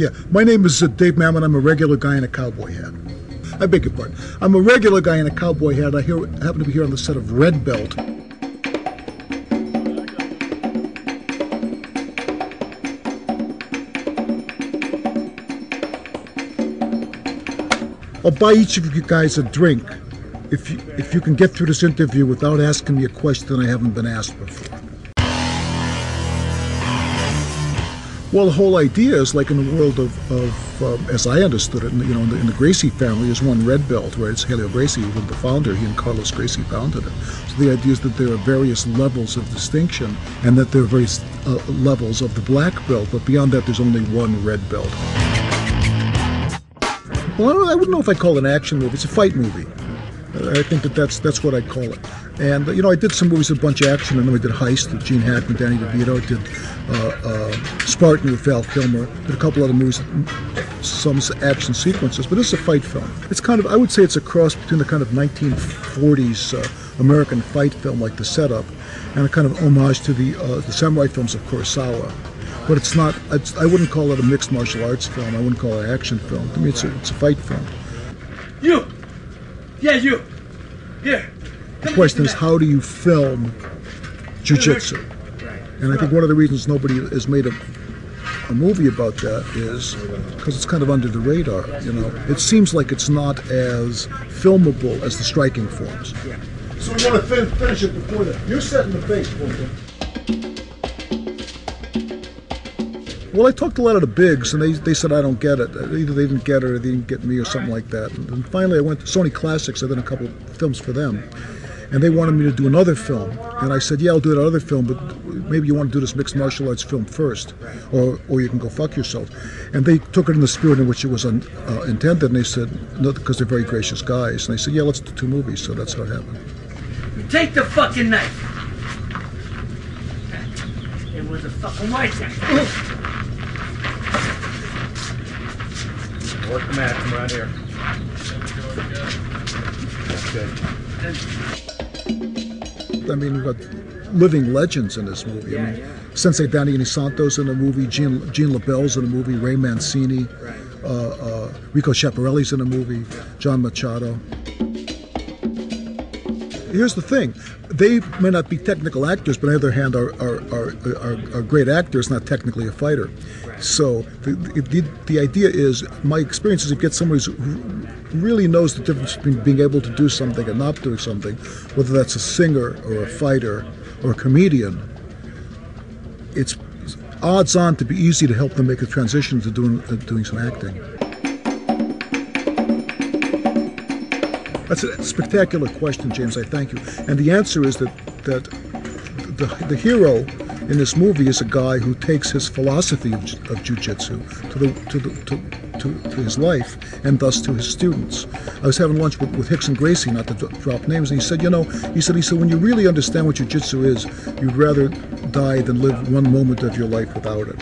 Yeah, my name is Dave Mamet. I'm a regular guy in a cowboy hat. I beg your pardon. I'm a regular guy in a cowboy hat. I happen to be here on the set of Redbelt. I'll buy each of you guys a drink if you can get through this interview without asking me a question I haven't been asked before. Well, the whole idea is like in the world of as I understood it, in the Gracie family, there's one Redbelt, right? It's Helio Gracie, who was the founder. He and Carlos Gracie founded it. So the idea is that there are various levels of distinction, and that there are various levels of the black belt, but beyond that, there's only one red belt. Well, I wouldn't know if I'd call it an action movie. It's a fight movie. I think that's what I'd call it. And I did some movies with a bunch of action, and then we did Heist with Gene Hackman, Danny DeVito. I did Spartan with Val Kilmer. Did a couple other movies, some action sequences, but this is a fight film. It's kind of, I would say it's a cross between the kind of 1940s American fight film, like The Setup, and a kind of homage to the samurai films of Kurosawa. But it's not, I wouldn't call it a mixed martial arts film. I wouldn't call it an action film. To me, it's a fight film. You! Yeah, you! Here! The question is, how do you film Jiu-Jitsu? And I think one of the reasons nobody has made a movie about that is because it's kind of under the radar. It seems like it's not as filmable as the striking forms. Yeah. So we want to finish it before that. You're setting the pace for me. Well, I talked to a lot of the bigs, and they said I don't get it. Either they didn't get it or they didn't get me or something like that. And finally I went to Sony Classics. I did a couple of films for them. And they wanted me to do another film. And I said, yeah, I'll do that other film, but maybe you want to do this mixed martial arts film first, or you can go fuck yourself. And they took it in the spirit in which it was intended, and they said, no, because they're very gracious guys. And they said, yeah, let's do 2 movies. So that's how it happened. Take the fucking knife! It was a fucking white guy. Work the mat from right here. That's good. I mean, we've got living legends in this movie. I mean, Sensei Danny Santos in the movie, Gene LaBelle's in the movie, Ray Mancini, Rico Schiaparelli's in the movie, John Machado. Here's the thing. They may not be technical actors, but on the other hand are great actors, not technically a fighter. So the idea is, my experience is, you get somebody who really knows the difference between being able to do something and not doing something, whether that's a singer or a fighter or a comedian. It's odds on to be easy to help them make a transition to doing some acting. That's a spectacular question, James. I thank you. And the answer is that the hero in this movie is a guy who takes his philosophy of Jiu-Jitsu to his life, and thus to his students. I was having lunch with Hicks and Gracie, not to drop names, and he said, he said, when you really understand what Jiu-Jitsu is, you'd rather die than live one moment of your life without it.